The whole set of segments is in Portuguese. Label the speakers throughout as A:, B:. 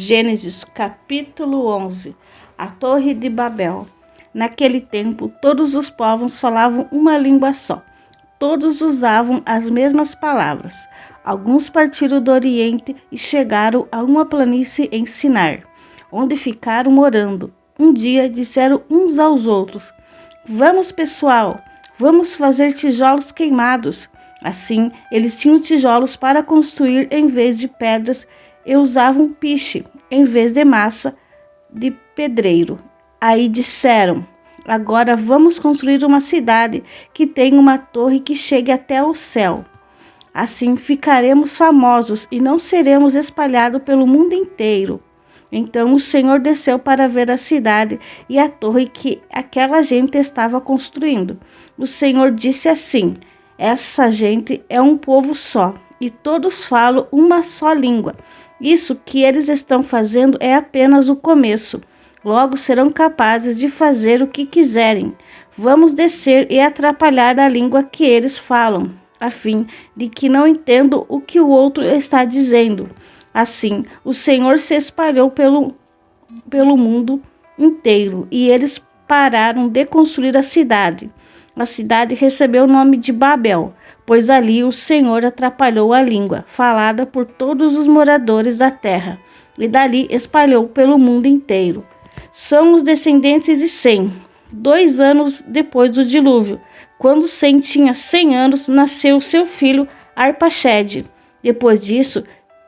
A: Gênesis capítulo 11. A Torre de Babel. Naquele tempo, todos os povos falavam uma língua só. Todos usavam as mesmas palavras. Alguns partiram do Oriente e chegaram a uma planície em Sinar, onde ficaram morando. Um dia disseram uns aos outros: "Vamos, pessoal, vamos fazer tijolos queimados." Assim, eles tinham tijolos para construir em vez de pedras e usavam piche em vez de massa de pedreiro. Aí disseram: "Agora vamos construir uma cidade que tenha uma torre que chegue até o céu. Assim ficaremos famosos e não seremos espalhados pelo mundo inteiro." Então o Senhor desceu para ver a cidade e a torre que aquela gente estava construindo. O Senhor disse assim: "Essa gente é um povo só e todos falam uma só língua. Isso que eles estão fazendo é apenas o começo. Logo serão capazes de fazer o que quiserem. Vamos descer e atrapalhar a língua que eles falam, a fim de que não entendam o que o outro está dizendo." Assim, o Senhor se espalhou pelo mundo inteiro e eles pararam de construir a cidade. A cidade recebeu o nome de Babel, pois ali o Senhor atrapalhou a língua falada por todos os moradores da terra e dali espalhou pelo mundo inteiro. São os descendentes de Sem. 2 anos depois do dilúvio, quando Sem tinha 100 anos, nasceu seu filho Arpaxede. Depois disso,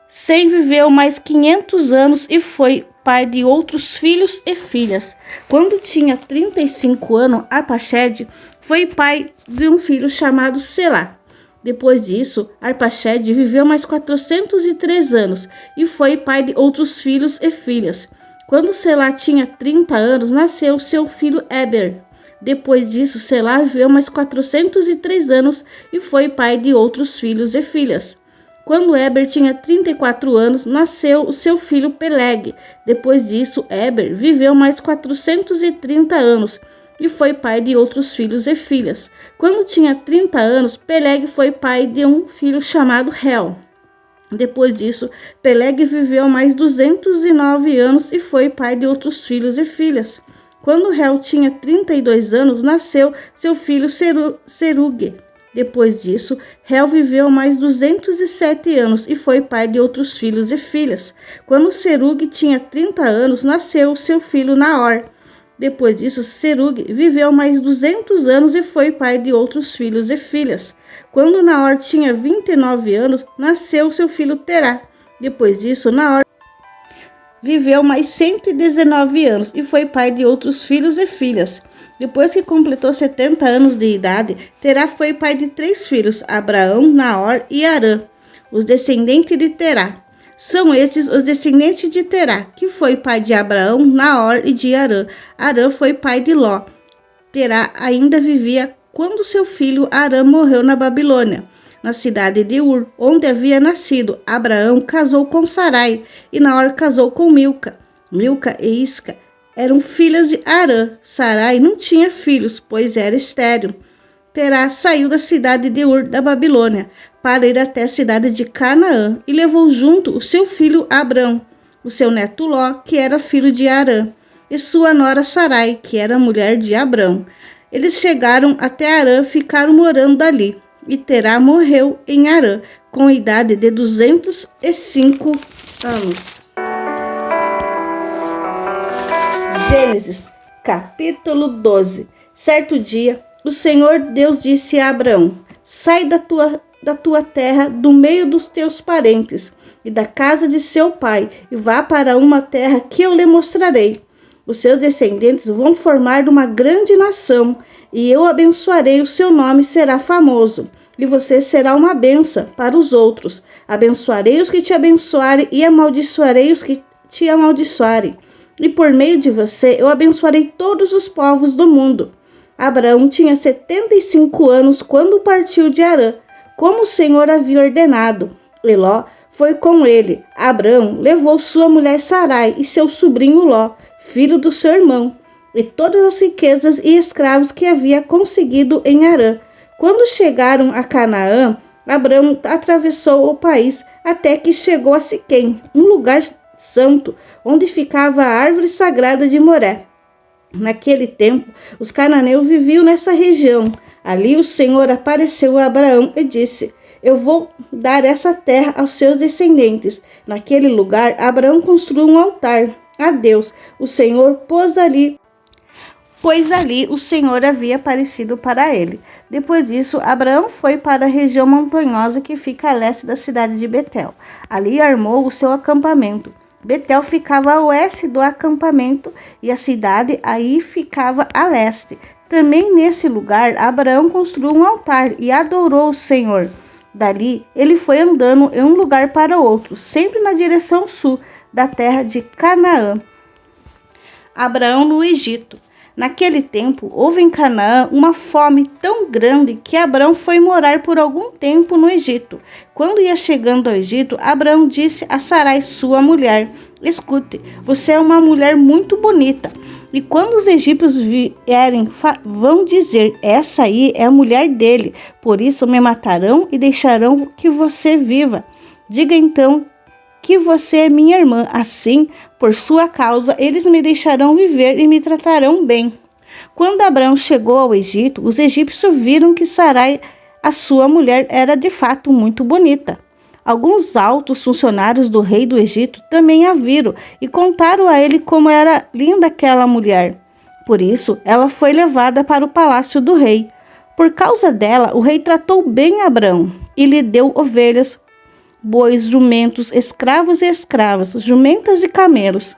A: Sem viveu mais 500 anos e foi pai de outros filhos e filhas. Quando tinha 35 anos, Arpaxede foi pai de um filho chamado Selá. Depois disso, Arpaxede viveu mais 403 anos e foi pai de outros filhos e filhas. Quando Selá tinha 30 anos, nasceu seu filho Éber. Depois disso, Selá viveu mais 403 anos e foi pai de outros filhos e filhas. Quando Éber tinha 34 anos, nasceu o seu filho Peleg. Depois disso, Éber viveu mais 430 anos e foi pai de outros filhos e filhas. Quando tinha 30 anos, Peleg foi pai de um filho chamado Reu. Depois disso, Peleg viveu mais 209 anos e foi pai de outros filhos e filhas. Quando Reu tinha 32 anos, nasceu seu filho Serugue. Depois disso, Reu viveu mais 207 anos e foi pai de outros filhos e filhas. Quando Serugue tinha 30 anos, nasceu seu filho Naor. Depois disso, Serugue viveu mais 200 anos e foi pai de outros filhos e filhas. Quando Naor tinha 29 anos, nasceu seu filho Terá. Depois disso, Naor viveu mais 119 anos e foi pai de outros filhos e filhas. Depois que completou 70 anos de idade, Terá foi pai de 3 filhos, Abraão, Naor e Harã. Os descendentes de Terá. São esses os descendentes de Terá, que foi pai de Abraão, Naor e de Harã. Harã foi pai de Ló. Terá ainda vivia quando seu filho Harã morreu na Babilônia, na cidade de Ur, onde havia nascido. Abraão casou com Sarai e Naor casou com Milca. Milca e Isca eram filhas de Harã. Sarai não tinha filhos, pois era estéril. Terá saiu da cidade de Ur da Babilônia para ir até a cidade de Canaã e levou junto o seu filho Abrão, o seu neto Ló, que era filho de Harã, e sua nora Sarai, que era mulher de Abrão. Eles chegaram até Harã, ficaram morando ali, e Terá morreu em Harã, com a idade de 205 anos. Gênesis, capítulo 12. Certo dia, o Senhor Deus disse a Abraão: "Sai da tua terra, do meio dos teus parentes e da casa de seu pai, e vá para uma terra que eu lhe mostrarei. Os seus descendentes vão formar uma grande nação, e eu abençoarei o seu nome, será famoso, e você será uma bênção para os outros. Abençoarei os que te abençoarem e amaldiçoarei os que te amaldiçoarem. E por meio de você eu abençoarei todos os povos do mundo." Abraão tinha 75 anos quando partiu de Harã, como o Senhor havia ordenado. E Ló foi com ele. Abraão levou sua mulher Sarai e seu sobrinho Ló, filho do seu irmão, e todas as riquezas e escravos que havia conseguido em Harã. Quando chegaram a Canaã, Abraão atravessou o país até que chegou a Siquém, um lugar santo, onde ficava a árvore sagrada de Moré. Naquele tempo, os cananeus viviam nessa região. Ali o Senhor apareceu a Abraão e disse: eu vou dar essa terra aos seus descendentes. Naquele lugar, Abraão construiu um altar a Deus. O Senhor pôs ali, pois ali o Senhor havia aparecido para ele. Depois disso, Abraão foi para a região montanhosa que fica a leste da cidade de Betel. Ali armou o seu acampamento. Betel ficava a oeste do acampamento e a cidade aí ficava a leste. Também nesse lugar, Abraão construiu um altar e adorou o Senhor. Dali, ele foi andando de um lugar para outro, sempre na direção sul da terra de Canaã. Abraão no Egito. Naquele tempo, houve em Canaã uma fome tão grande que Abraão foi morar por algum tempo no Egito. Quando ia chegando ao Egito, Abraão disse a Sarai, sua mulher: escute, você é uma mulher muito bonita. E quando os egípcios vierem, vão dizer: essa aí é a mulher dele, por isso me matarão e deixarão que você viva. Diga então que você é minha irmã, assim, por sua causa, eles me deixarão viver e me tratarão bem. Quando Abraão chegou ao Egito, os egípcios viram que Sarai, a sua mulher, era de fato muito bonita. Alguns altos funcionários do rei do Egito também a viram e contaram a ele como era linda aquela mulher. Por isso, ela foi levada para o palácio do rei. Por causa dela, o rei tratou bem Abraão e lhe deu ovelhas, bois, jumentos, escravos e escravas, jumentas e camelos.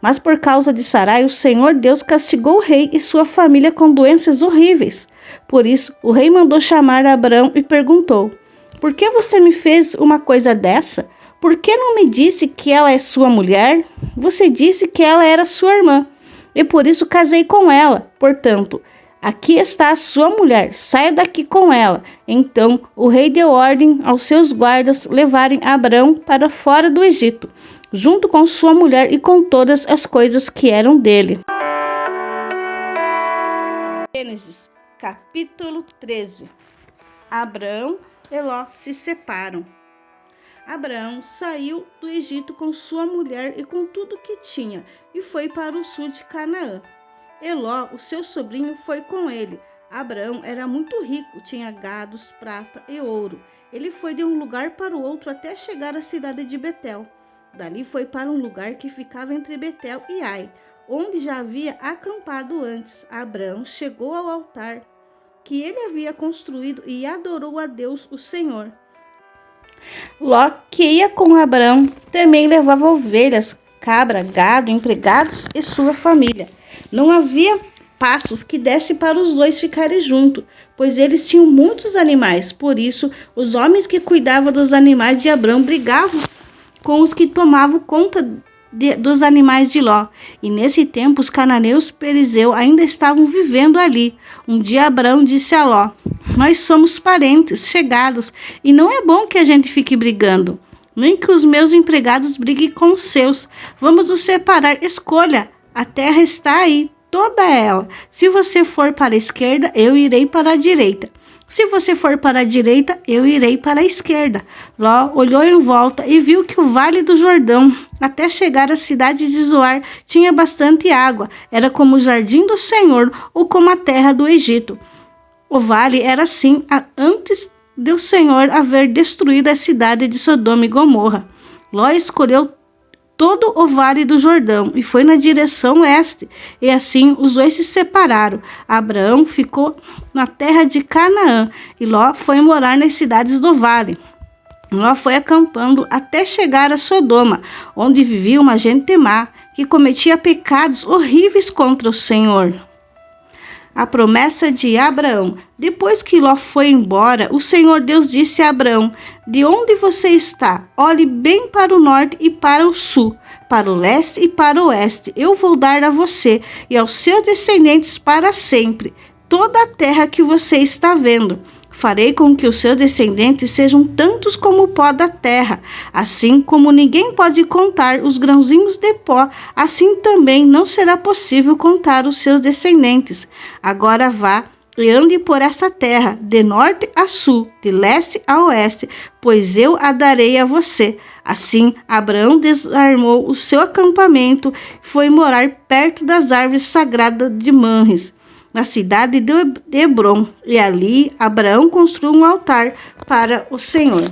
A: Mas por causa de Sarai, o Senhor Deus castigou o rei e sua família com doenças horríveis. Por isso, o rei mandou chamar Abraão e perguntou: por que você me fez uma coisa dessa? Por que não me disse que ela é sua mulher? Você disse que ela era sua irmã, e por isso casei com ela. Portanto, aqui está a sua mulher, saia daqui com ela. Então o rei deu ordem aos seus guardas levarem Abraão para fora do Egito, junto com sua mulher e com todas as coisas que eram dele. Gênesis, capítulo 13. Abraão e Ló se separam. Abraão saiu do Egito com sua mulher e com tudo que tinha, e foi para o sul de Canaã. Eló, o seu sobrinho, foi com ele. Abraão era muito rico, tinha gados, prata e ouro. Ele foi de um lugar para o outro até chegar à cidade de Betel. Dali foi para um lugar que ficava entre Betel e Ai, onde já havia acampado antes. Abraão chegou ao altar que ele havia construído e adorou a Deus, o Senhor. Ló, que ia com Abraão, também levava ovelhas, cabra, gado, empregados e sua família. Não havia passos que desse para os dois ficarem juntos, pois eles tinham muitos animais. Por isso, os homens que cuidavam dos animais de Abraão brigavam com os que tomavam conta dos animais de Ló. E nesse tempo, os cananeus perizeus ainda estavam vivendo ali. Um dia, Abraão disse a Ló: nós somos parentes chegados e não é bom que a gente fique brigando. Nem que os meus empregados briguem com os seus. Vamos nos separar. Escolha. A terra está aí, toda ela. Se você for para a esquerda, eu irei para a direita. Se você for para a direita, eu irei para a esquerda. Ló olhou em volta e viu que o vale do Jordão, até chegar à cidade de Zoar, tinha bastante água. Era como o jardim do Senhor ou como a terra do Egito. O vale era assim antes do Senhor haver destruído a cidade de Sodoma e Gomorra. Ló escolheu todo o vale do Jordão e foi na direção leste, e assim os dois se separaram. Abraão ficou na terra de Canaã e Ló foi morar nas cidades do vale. Ló foi acampando até chegar a Sodoma, onde vivia uma gente má que cometia pecados horríveis contra o Senhor. A promessa de Abraão. Depois que Ló foi embora, o Senhor Deus disse a Abraão: de onde você está? Olhe bem para o norte e para o sul, para o leste e para o oeste. Eu vou dar a você e aos seus descendentes para sempre toda a terra que você está vendo. Farei com que os seus descendentes sejam tantos como o pó da terra. Assim como ninguém pode contar os grãozinhos de pó, assim também não será possível contar os seus descendentes. Agora vá e ande por essa terra, de norte a sul, de leste a oeste, pois eu a darei a você. Assim, Abraão desarmou o seu acampamento e foi morar perto das árvores sagradas de Manres, na cidade de Hebrom. E ali, Abraão construiu um altar para o Senhor.